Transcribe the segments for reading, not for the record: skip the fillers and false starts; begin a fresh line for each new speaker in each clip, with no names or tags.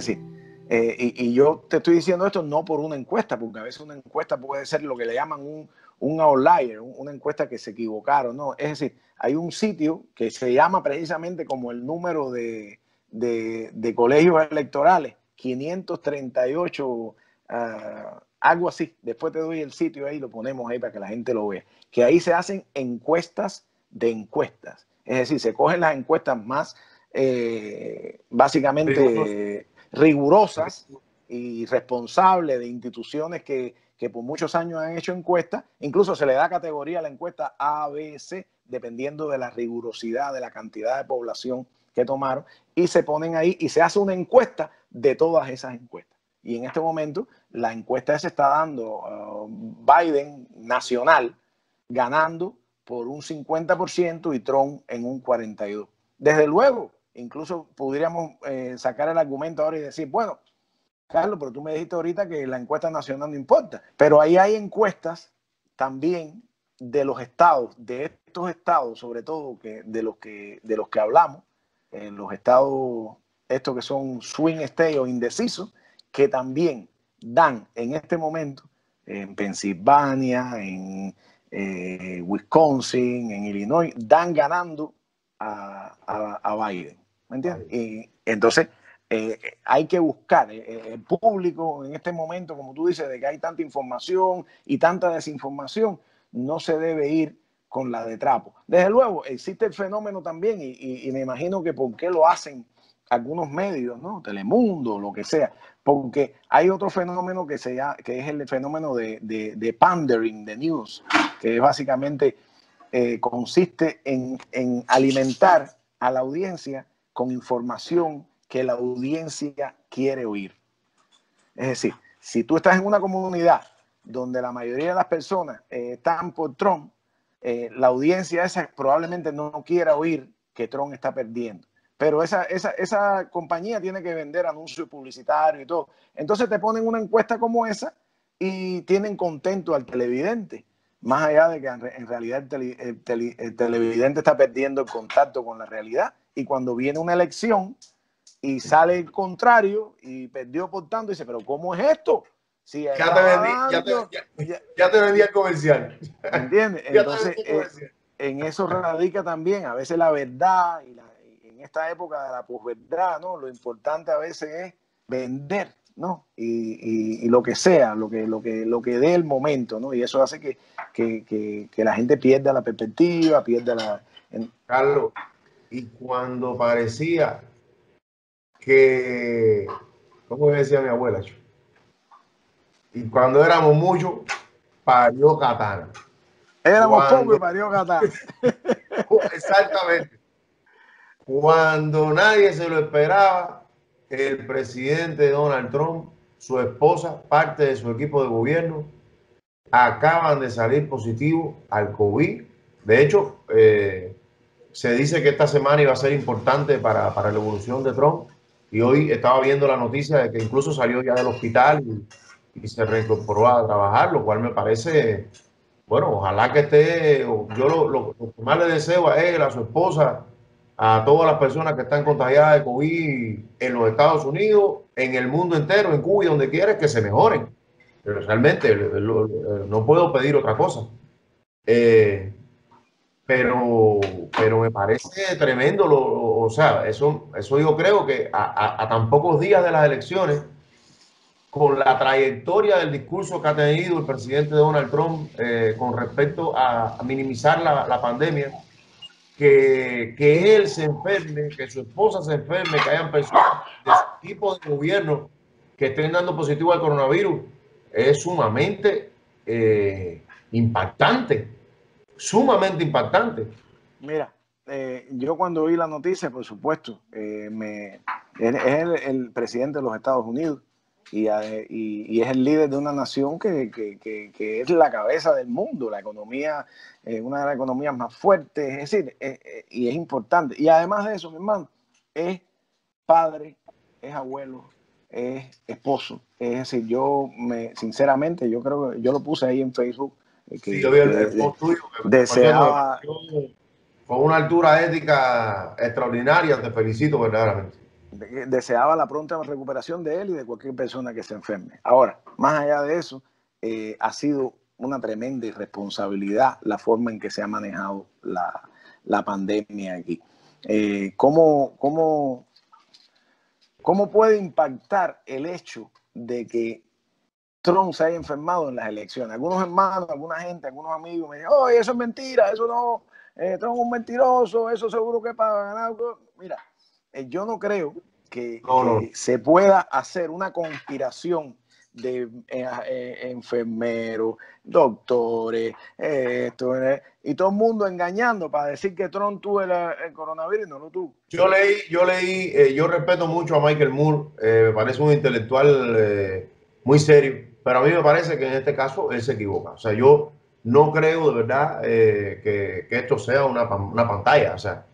decir, y yo te estoy diciendo esto no por una encuesta, porque a veces una encuesta puede ser lo que le llaman un outlier, una encuesta que se equivocaron, ¿no? Es decir, hay un sitio que se llama precisamente como el número de colegios electorales, 538, algo así. Después te doy el sitio ahí, lo ponemos ahí para que la gente lo vea. Que ahí se hacen encuestas de encuestas. Es decir, se cogen las encuestas más básicamente rigurosas y responsables de instituciones que por muchos años han hecho encuestas. Incluso se le da categoría a la encuesta A, B, C, dependiendo de la rigurosidad, de la cantidad de población que tomaron, y se ponen ahí y se hace una encuesta de todas esas encuestas. Y en este momento la encuesta se está dando Biden nacional ganando por un 50% y Trump en un 42%. Desde luego, incluso podríamos sacar el argumento ahora y decir, bueno, Carlos, pero tú me dijiste ahorita que la encuesta nacional no importa, pero ahí hay encuestas también de los estados, de estos estados, sobre todo de los que hablamos, los estados estos que son swing state o indecisos, que también dan en este momento en Pensilvania, en Wisconsin, en Illinois, dan ganando a Biden. ¿Me entiendes? Y entonces hay que buscar el público en este momento, como tú dices, de que hay tanta información y tanta desinformación, no se debe ir con la de trapo. Desde luego, existe el fenómeno también y me imagino que por qué lo hacen algunos medios, ¿no? Telemundo, lo que sea, porque hay otro fenómeno que es el fenómeno de pandering de news, que básicamente consiste en alimentar a la audiencia con información que la audiencia quiere oír. Es decir, si tú estás en una comunidad donde la mayoría de las personas están por Trump, la audiencia esa probablemente no quiera oír que Trump está perdiendo. Pero esa compañía tiene que vender anuncios publicitarios y todo. Entonces te ponen una encuesta como esa y tienen contento al televidente. Más allá de que en realidad el televidente está perdiendo el contacto con la realidad. Y cuando viene una elección y sale el contrario y perdió por tanto, dice, pero ¿cómo es esto? Si
ya te vendí el comercial.
¿Me entiendes? Entonces, en eso radica también a veces la verdad y en esta época de la posverdad, ¿no? Lo importante a veces es vender, ¿no? Y lo que sea, lo que dé el momento, ¿no? Y eso hace que la gente pierda la perspectiva, pierda la...
Carlos, y cuando parecía que, ¿cómo decía mi abuela? Y cuando éramos muchos, parió Katana.
Éramos pocos y parió Katana.
Exactamente. Cuando nadie se lo esperaba, el presidente Donald Trump, su esposa, parte de su equipo de gobierno, acaban de salir positivos al COVID. De hecho, se dice que esta semana iba a ser importante para la evolución de Trump. Y hoy estaba viendo la noticia de que incluso salió ya del hospital y se reincorporó a trabajar, lo cual me parece, bueno, ojalá que esté. Yo lo que más le deseo a él, a su esposa, a todas las personas que están contagiadas de COVID en los Estados Unidos, en el mundo entero, en Cuba y donde quiera, que se mejoren. Pero realmente no puedo pedir otra cosa. Pero me parece tremendo, o sea, eso yo creo que a tan pocos días de las elecciones, con la trayectoria del discurso que ha tenido el presidente Donald Trump con respecto a minimizar la pandemia, que él se enferme, que su esposa se enferme, que hayan personas de su tipo de gobierno que estén dando positivo al coronavirus, es sumamente impactante, sumamente impactante.
Mira, yo cuando vi la noticia, por supuesto, es el presidente de los Estados Unidos y es el líder de una nación que es la cabeza del mundo, la economía, una de las economías más fuertes, es decir, y es importante. Y además de eso, mi hermano, es padre, es abuelo, es esposo. Es decir, sinceramente, yo creo que yo lo puse ahí en Facebook.
Sí, yo vi el post tuyo,
deseaba...
con una altura ética extraordinaria, te felicito verdaderamente.
deseaba la pronta recuperación de él y de cualquier persona que se enferme. Ahora, más allá de eso, ha sido una tremenda irresponsabilidad la forma en que se ha manejado la pandemia aquí. ¿Cómo puede impactar el hecho de que Trump se haya enfermado en las elecciones? Algunos hermanos, alguna gente, algunos amigos me dicen, oh, eso es mentira, eso no, Trump es un mentiroso, eso seguro que es para ganar. Mira, yo no creo que se pueda hacer una conspiración de enfermeros, doctores, y todo el mundo engañando para decir que Trump tuvo el coronavirus y no lo tuvo.
Yo leí, yo respeto mucho a Michael Moore, me parece un intelectual muy serio, pero a mí me parece que en este caso él se equivoca. O sea, yo no creo de verdad que esto sea una pantalla, o sea,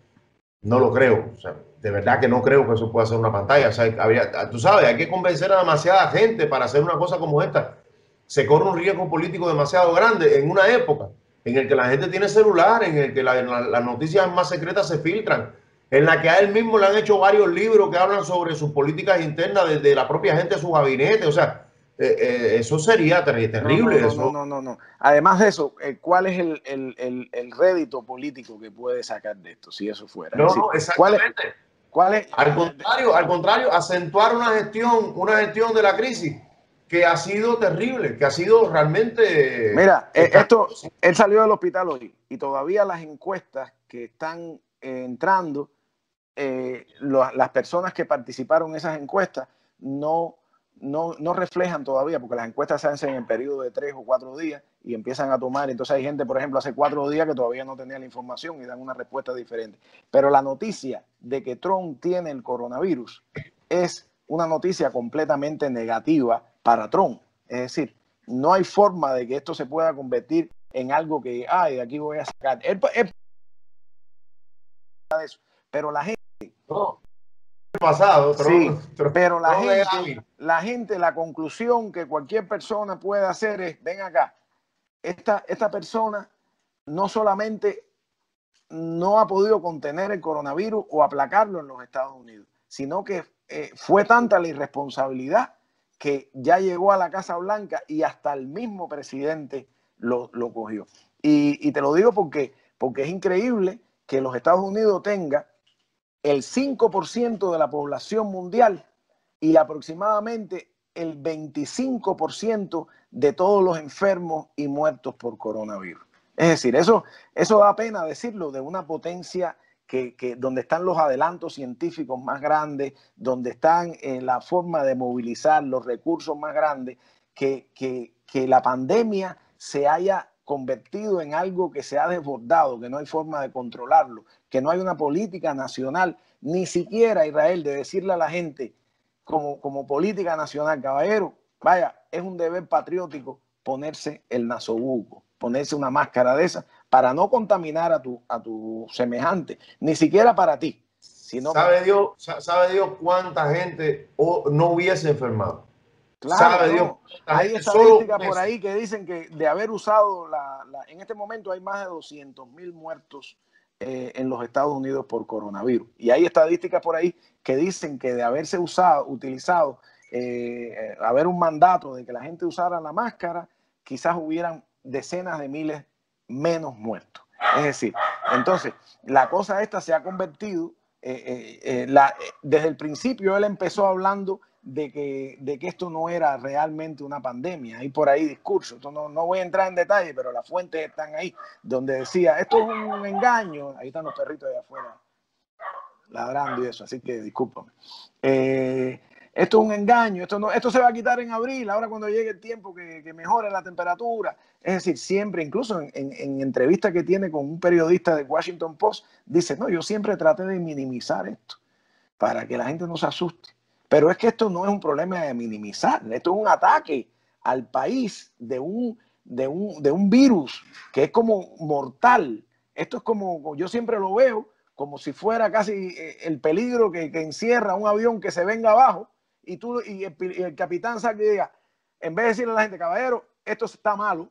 no lo creo, o sea, de verdad que no creo que eso pueda ser una pantalla. O sea, tú sabes, hay que convencer a demasiada gente para hacer una cosa como esta. Se corre un riesgo político demasiado grande en una época en el que la gente tiene celular, en el que las noticias más secretas se filtran, en la que a él mismo le han hecho varios libros que hablan sobre sus políticas internas desde la propia gente de su gabinete. O sea, eso sería terrible.
No. Además de eso, ¿cuál es el rédito político que puede sacar de esto si eso fuera?
No, no, exactamente.
¿Cuál es?
Al contrario, acentuar una gestión de la crisis que ha sido terrible, que ha sido realmente...
Mira, él salió del hospital hoy y todavía las encuestas que están entrando, las personas que participaron en esas encuestas no reflejan todavía, porque las encuestas se hacen en periodo de 3 o 4 días y empiezan a tomar. Entonces hay gente, por ejemplo, hace 4 días que todavía no tenía la información y dan una respuesta diferente. Pero la noticia de que Trump tiene el coronavirus es una noticia completamente negativa para Trump. Es decir, no hay forma de que esto se pueda convertir en algo que, ay, de aquí voy a sacar. Pero la gente...
pasado,
sí, pero la gente, la conclusión que cualquier persona puede hacer es, ven acá, esta persona no solamente no ha podido contener el coronavirus o aplacarlo en los Estados Unidos, sino que fue tanta la irresponsabilidad que ya llegó a la Casa Blanca y hasta el mismo presidente lo cogió. Y te lo digo porque es increíble que los Estados Unidos tenga el 5% de la población mundial y aproximadamente el 25% de todos los enfermos y muertos por coronavirus. Es decir, eso da pena decirlo, de una potencia donde están los adelantos científicos más grandes, donde están la forma de movilizar los recursos más grandes, que la pandemia se haya convertido en algo que se ha desbordado, que no hay forma de controlarlo, que no hay una política nacional, ni siquiera, Israel, de decirle a la gente como política nacional, caballero, vaya, es un deber patriótico ponerse el nasobuco, ponerse una máscara de esa para no contaminar a tu semejante, ni siquiera para ti. Sino
¿Sabe Dios cuánta gente no hubiese enfermado?
Claro, ¿sabe Dios? Hay estadísticas por ahí que dicen que de haber usado en este momento hay más de 200,000 muertos en los Estados Unidos por coronavirus. Y hay estadísticas por ahí que dicen que de haberse utilizado, haber un mandato de que la gente usara la máscara, quizás hubieran decenas de miles menos muertos. Es decir, entonces, la cosa esta se ha convertido, desde el principio él empezó hablando de que esto no era realmente una pandemia. Hay por ahí discursos, no voy a entrar en detalle, pero las fuentes están ahí, donde decía, esto es un engaño. Ahí están los perritos de afuera ladrando y eso, así que discúlpame. Esto es un engaño, esto se va a quitar en abril, ahora cuando llegue el tiempo que mejore la temperatura. Es decir, siempre, incluso en entrevistas que tiene con un periodista de Washington Post, dice, no, yo siempre traté de minimizar esto, para que la gente no se asuste. Pero es que esto no es un problema de minimizar, esto es un ataque al país de un virus que es como mortal. Esto es como, yo siempre lo veo, como si fuera casi el peligro que encierra un avión que se venga abajo y el capitán salga y diga, en vez de decirle a la gente, caballero, esto está malo,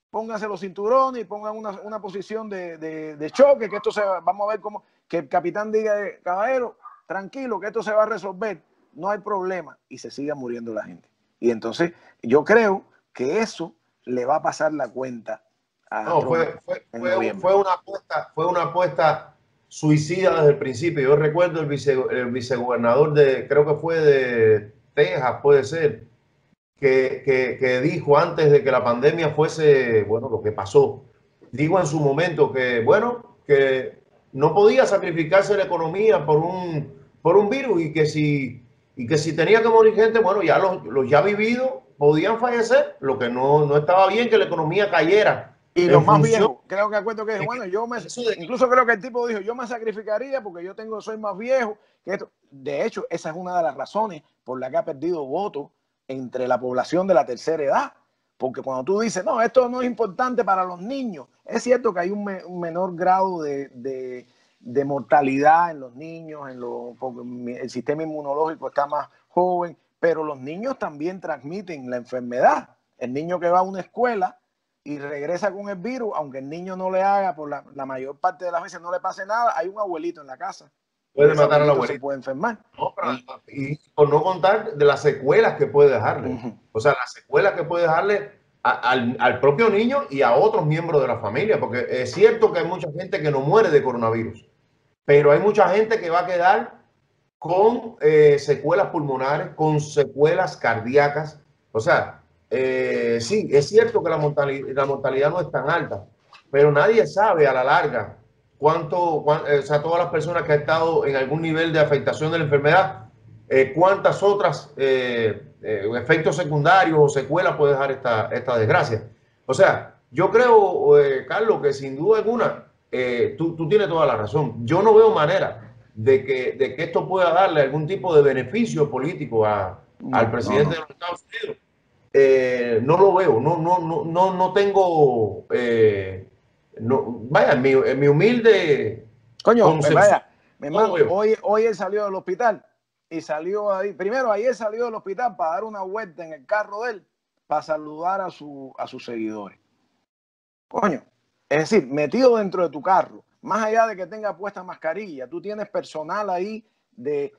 pónganse los cinturones y pongan una posición de choque, que vamos a ver cómo, que el capitán diga, caballero, tranquilo que esto se va a resolver, no hay problema, y se sigue muriendo la gente. Y entonces yo creo que eso le va a pasar la cuenta a
No,
Trump en noviembre.
fue una apuesta suicida desde el principio. Yo recuerdo el vicegobernador de, creo que fue de Texas, puede ser, que dijo antes de que la pandemia fuese, bueno, lo que pasó, dijo en su momento que, bueno, que no podía sacrificarse la economía por un virus y que si tenía que morir gente, bueno, ya los ya vividos podían fallecer, lo que no estaba bien que la economía cayera
Y
en
los más
función
viejos, creo que acuerdo que dijo, bueno,
de
incluso creo que el tipo dijo, yo me sacrificaría porque soy más viejo que esto. De hecho, esa es una de las razones por la que ha perdido votos entre la población de la tercera edad. Porque cuando tú dices, no, esto no es importante para los niños, es cierto que hay un menor grado de mortalidad en los niños, porque el sistema inmunológico está más joven, pero los niños también transmiten la enfermedad. El niño que va a una escuela y regresa con el virus, aunque el niño no le haga, por la mayor parte de las veces no le pase nada, hay un abuelito en la casa.
puede matar a la
Se
abuelita.
puede enfermar.
No, y por no contar de las secuelas que puede dejarle. O sea, las secuelas que puede dejarle al propio niño y a otros miembros de la familia, porque es cierto que hay mucha gente que no muere de coronavirus, pero hay mucha gente que va a quedar con secuelas pulmonares, con secuelas cardíacas. O sea, sí, es cierto que la mortalidad no es tan alta, pero nadie sabe a la larga o sea, todas las personas que han estado en algún nivel de afectación de la enfermedad, cuántas otras efectos secundarios o secuelas puede dejar esta desgracia. O sea, yo creo, Carlos, que sin duda alguna, tú tienes toda la razón. Yo no veo manera de que esto pueda darle algún tipo de beneficio político al presidente de los Estados Unidos. No lo veo, no tengo, vaya, en mi humilde
Coño,
concepción,
vaya, mi
no lo
hermano,
veo.
hoy él salió del hospital y salió ahí. Primero, ayer salió del hospital para dar una vuelta en el carro de él para saludar a sus seguidores. Coño, es decir, metido dentro de tu carro, más allá de que tenga puesta mascarilla, tú tienes personal ahí de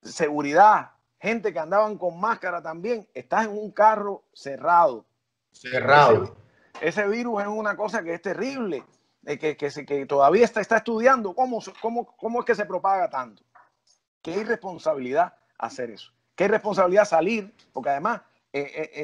seguridad, gente que andaban con máscara también, estás en un carro cerrado.
Cerrado.
Ese virus es una cosa que es terrible, que todavía está estudiando cómo es que se propaga tanto. Qué irresponsabilidad hacer eso. Qué irresponsabilidad salir, porque además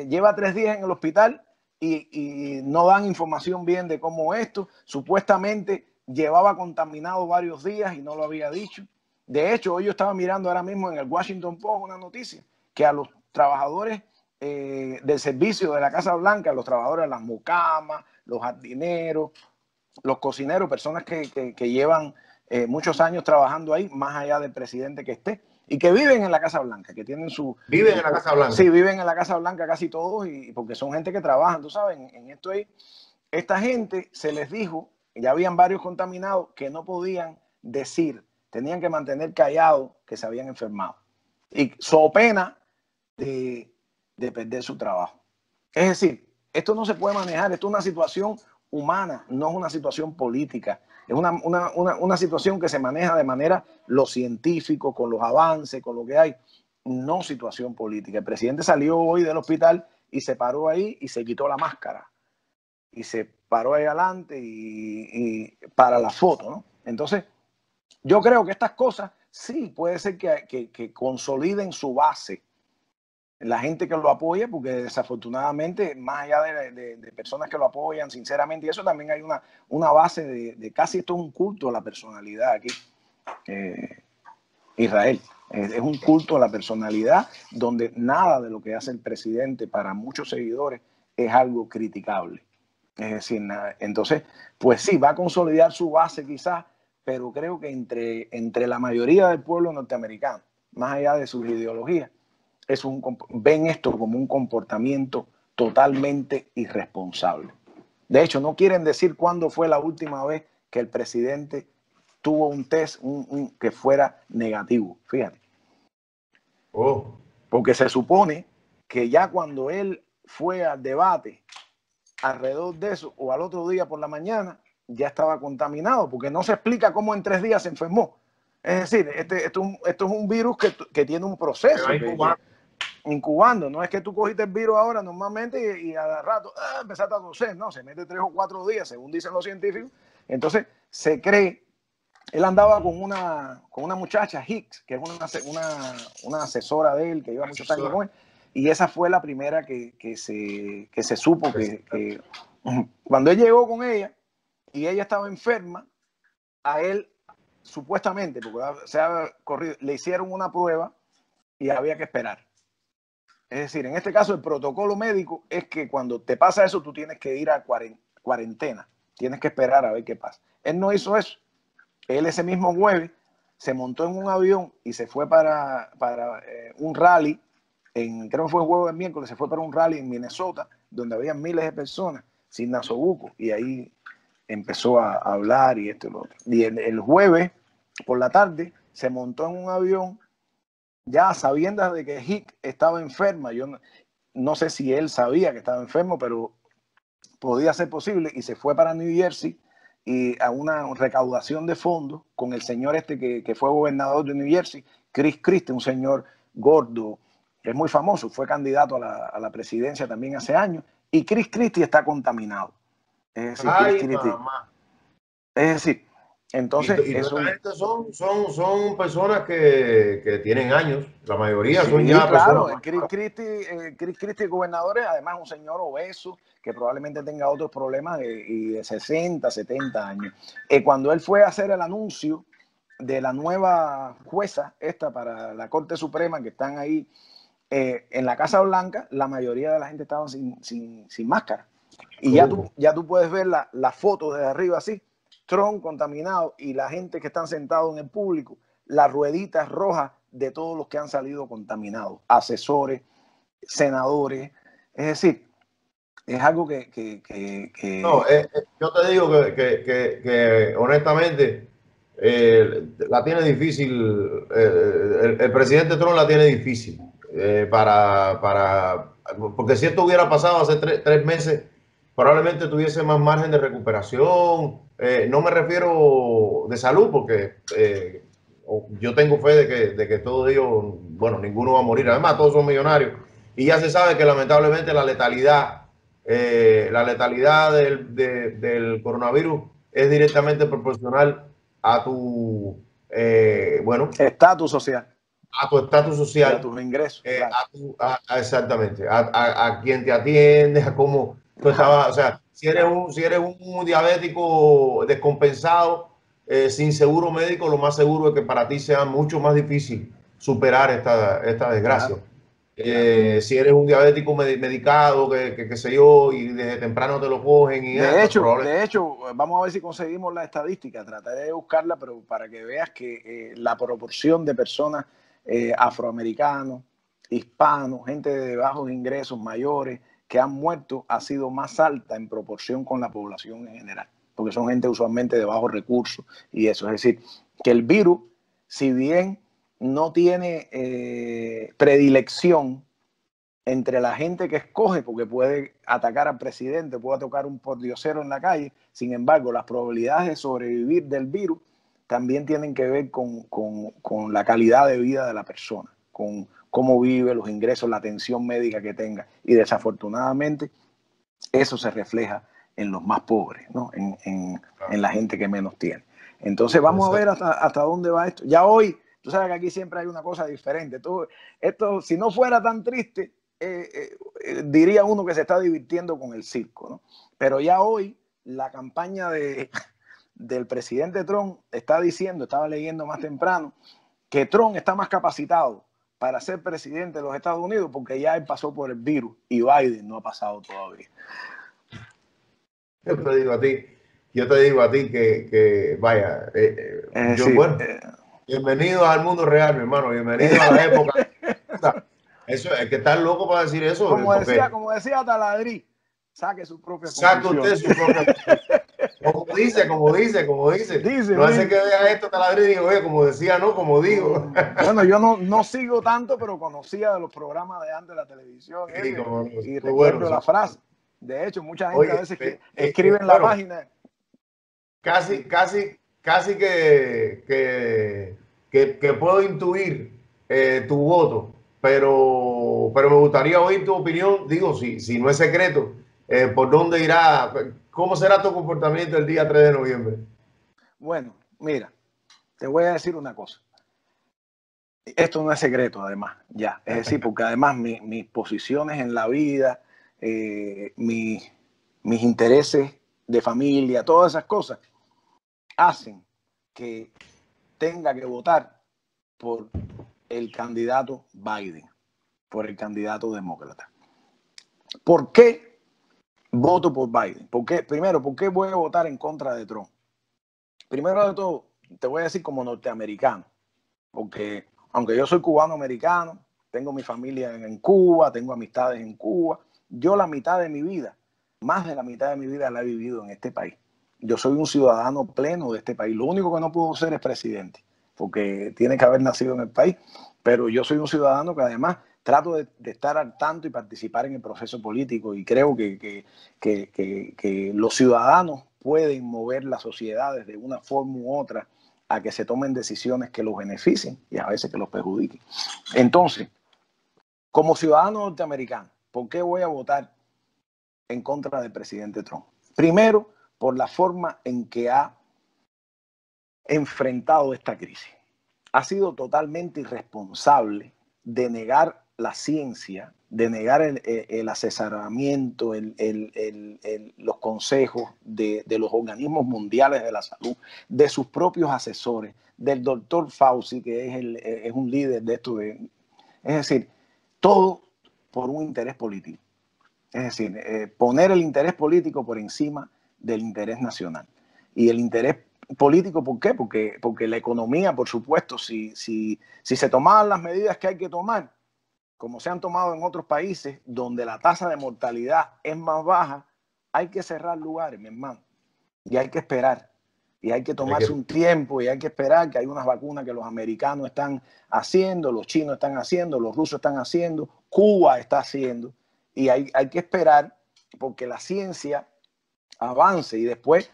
lleva 3 días en el hospital y no dan información bien de cómo esto. Supuestamente llevaba contaminado varios días y no lo había dicho. De hecho, hoy yo estaba mirando ahora mismo en el Washington Post una noticia que a los trabajadores del servicio de la Casa Blanca, los trabajadores de las mucamas, los jardineros, los cocineros, personas que llevan muchos años trabajando ahí, más allá del presidente que esté, y que viven en la Casa Blanca, que tienen
Viven en la Casa Blanca.
Sí, viven en la Casa Blanca casi todos, y porque son gente que trabajan, tú sabes, en esto ahí. Esta gente se les dijo, ya habían varios contaminados, que no podían decir, tenían que mantener callados que se habían enfermado. Y so pena de perder su trabajo. Es decir, esto no se puede manejar, esto es una situación humana, no es una situación política. Es una situación que se maneja de manera lo científico, con los avances, con lo que hay, no situación política. El presidente salió hoy del hospital y se paró ahí y se quitó la máscara. Y se paró ahí adelante y para la foto, ¿no? Entonces, yo creo que estas cosas sí puede ser que consoliden su base, la gente que lo apoya, porque desafortunadamente, más allá de personas que lo apoyan sinceramente, y eso también hay una base de casi esto es un culto a la personalidad aquí, Israel. Es un culto a la personalidad donde nada de lo que hace el presidente para muchos seguidores es algo criticable. Es decir, nada. Entonces, pues sí, va a consolidar su base quizás, pero creo que entre la mayoría del pueblo norteamericano, más allá de sus ideologías, ven esto como un comportamiento totalmente irresponsable. De hecho, no quieren decir cuándo fue la última vez que el presidente tuvo un test que fuera negativo. Fíjate.
Oh.
Porque se supone que ya cuando él fue al debate, alrededor de eso, o al otro día por la mañana, ya estaba contaminado, porque no se explica cómo en 3 días se enfermó. Es decir, esto es un virus que tiene un proceso. Incubando, no es que tú cogiste el virus ahora normalmente y a rato empezaste a toser, no, se mete 3 o 4 días, según dicen los científicos. Entonces se cree, él andaba con una muchacha, Hicks, que es una asesora de él, que lleva muchos años con él, y esa fue la primera que se supo que cuando él llegó con ella y ella estaba enferma, a él supuestamente, porque se ha corrido, le hicieron una prueba y había que esperar. Es decir, en este caso el protocolo médico es que cuando te pasa eso tú tienes que ir a cuarentena, tienes que esperar a ver qué pasa. Él no hizo eso. Él ese mismo jueves se montó en un avión y se fue para un rally, creo que fue el jueves del miércoles, se fue para un rally en Minnesota, donde había miles de personas, sin nasobuco, y ahí empezó a hablar y esto y lo otro. Y el jueves por la tarde se montó en un avión ya sabiendo de que Hick estaba enferma. Yo no sé si él sabía que estaba enfermo, pero podía ser posible, y se fue para New Jersey y a una recaudación de fondos con el señor que fue gobernador de New Jersey, Chris Christie, un señor gordo, que es muy famoso, fue candidato a la presidencia también hace años, y Chris Christie está contaminado. Es decir, es decir, entonces
y toda esta gente son personas que tienen años, la mayoría son ya
claro,
personas.
Chris Christie, gobernador, es además un señor obeso que probablemente tenga otros problemas de 60, 70 años. Cuando él fue a hacer el anuncio de la nueva jueza para la Corte Suprema, que están ahí en la Casa Blanca, la mayoría de la gente estaba sin máscara. Y ya tú puedes ver la foto desde arriba así, Trump contaminado y la gente que están sentados en el público, las rueditas rojas de todos los que han salido contaminados, asesores, senadores. Es decir, es algo que
No, yo te digo que honestamente la tiene difícil, el presidente Trump la tiene difícil porque si esto hubiera pasado hace 3 meses, probablemente tuviese más margen de recuperación. No me refiero de salud, porque yo tengo fe de que todos ellos, bueno, ninguno va a morir. Además, todos son millonarios. Y ya se sabe que lamentablemente la letalidad del coronavirus es directamente proporcional a tu,
estatus social.
A tu estatus social.
Y a tus ingresos. Claro.
Exactamente. A quien te atiende, a cómo tú estabas. O sea, si eres un diabético descompensado, sin seguro médico, lo más seguro es que para ti sea mucho más difícil superar esta desgracia. Claro. Si eres un diabético medicado, que sé yo, y desde temprano te lo cogen.
De hecho, vamos a ver si conseguimos la estadística, trataré de buscarla, pero para que veas que la proporción de personas afroamericanos, hispanos, gente de bajos ingresos, mayores, que han muerto ha sido más alta en proporción con la población en general, porque son gente usualmente de bajos recursos y eso. Es decir, que el virus, si bien no tiene predilección entre la gente que escoge, porque puede atacar al presidente, puede tocar un pordiosero en la calle, sin embargo, las probabilidades de sobrevivir del virus también tienen que ver con la calidad de vida de la persona, con cómo vive, los ingresos, la atención médica que tenga. Y desafortunadamente eso se refleja en los más pobres, ¿no? en la gente que menos tiene. Entonces vamos a ver hasta dónde va esto. Ya hoy, tú sabes que aquí siempre hay una cosa diferente. Esto, si no fuera tan triste, diría uno que se está divirtiendo con el circo, ¿no? Pero ya hoy la campaña del presidente Trump está diciendo, estaba leyendo más temprano, que Trump está más capacitado para ser presidente de los Estados Unidos porque ya él pasó por el virus y Biden no ha pasado todavía.
Yo te digo a ti que vaya, bienvenido al mundo real, mi hermano, bienvenido a la época. Eso, es que estar loco para decir eso.
Como decía Taladrí, saque su propia conclusión.
Saque usted su propia como dice. No hace que vea esto Taladrí y digo, oye, como decía, no, como digo.
Bueno, yo no sigo tanto, pero conocía de los programas de antes de la televisión y recuerdo la frase. De hecho, mucha gente a veces escribe en la página.
Casi que que puedo intuir tu voto, pero me gustaría oír tu opinión, digo, si no es secreto, por dónde irá, cómo será tu comportamiento el día 3 de noviembre.
Bueno, mira, te voy a decir una cosa. Esto no es secreto, además, ya. Es decir, porque además mis posiciones en la vida, mis intereses de familia, todas esas cosas, hacen que tenga que votar por el candidato Biden, por el candidato demócrata. ¿Por qué voto por Biden? Primero, ¿por qué voy a votar en contra de Trump? Primero de todo, te voy a decir como norteamericano, porque aunque yo soy cubano-americano, tengo mi familia en Cuba, tengo amistades en Cuba, yo la mitad de mi vida, más de la mitad de mi vida la he vivido en este país. Yo soy un ciudadano pleno de este país. Lo único que no puedo ser es presidente, porque tiene que haber nacido en el país, pero yo soy un ciudadano que además trato de estar al tanto y participar en el proceso político, y creo que los ciudadanos pueden mover las sociedades de una forma u otra a que se tomen decisiones que los beneficien y a veces que los perjudiquen. Entonces, como ciudadano norteamericano, ¿por qué voy a votar en contra del presidente Trump? Primero, por la forma en que ha enfrentado esta crisis. Ha sido totalmente irresponsable de negar la ciencia, de negar el asesoramiento, los consejos de los organismos mundiales de la salud, de sus propios asesores, del doctor Fauci, que es un líder de esto. Es decir, todo por un interés político. Es decir, poner el interés político por encima del interés nacional. Y el interés político, ¿por qué? Porque la economía, por supuesto, si se tomaban las medidas que hay que tomar, como se han tomado en otros países donde la tasa de mortalidad es más baja, hay que cerrar lugares, mi hermano, y hay que esperar, y hay que tomarse un tiempo, y hay que esperar que hay unas vacunas que los americanos están haciendo, los chinos están haciendo, los rusos están haciendo, Cuba está haciendo, y hay que esperar porque la ciencia avance, y después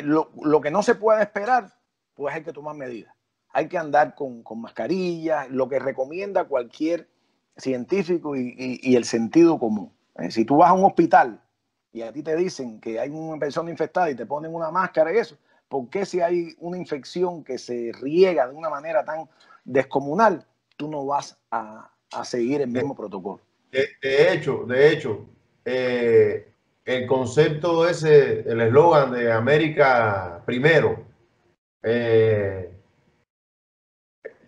lo que no se puede esperar, pues hay que tomar medidas. Hay que andar con mascarillas, lo que recomienda cualquier científico y el sentido común. Si tú vas a un hospital y a ti te dicen que hay una persona infectada y te ponen una máscara y eso, ¿por qué si hay una infección que se riega de una manera tan descomunal, tú no vas a seguir el mismo protocolo?
De hecho, el concepto ese, el eslogan de América primero,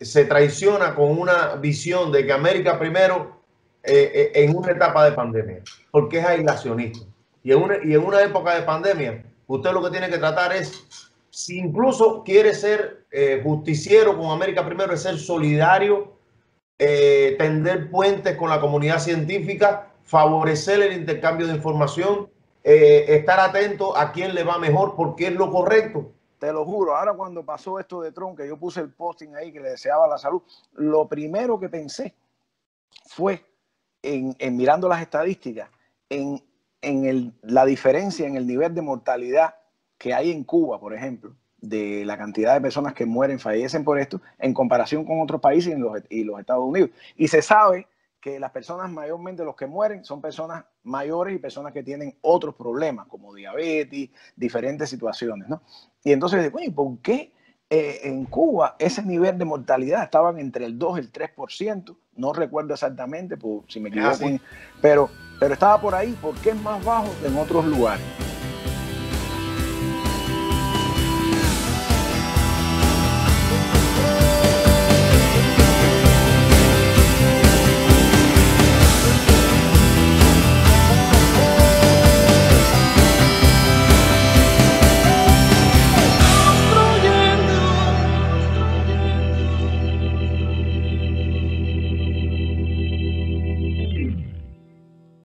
se traiciona con una visión de que América primero en una etapa de pandemia, porque es aislacionista. Y en una época de pandemia, usted lo que tiene que tratar es, si incluso quiere ser justiciero con América primero, es ser solidario, tender puentes con la comunidad científica, favorecer el intercambio de información, estar atento a quién le va mejor, porque es lo correcto.
Te lo juro, ahora cuando pasó esto de Trump, que yo puse el posting ahí que le deseaba la salud, lo primero que pensé fue en mirando las estadísticas, la diferencia en el nivel de mortalidad que hay en Cuba, por ejemplo, de la cantidad de personas que mueren, fallecen por esto, en comparación con otros países y los Estados Unidos. Y se sabe que las personas mayormente, los que mueren, son personas mayores y personas que tienen otros problemas, como diabetes, diferentes situaciones, ¿no? Y entonces, bueno, ¿por qué en Cuba ese nivel de mortalidad estaban entre el 2 y el 3%? No recuerdo exactamente, si me equivoco, pero estaba por ahí. ¿Por qué es más bajo que en otros lugares?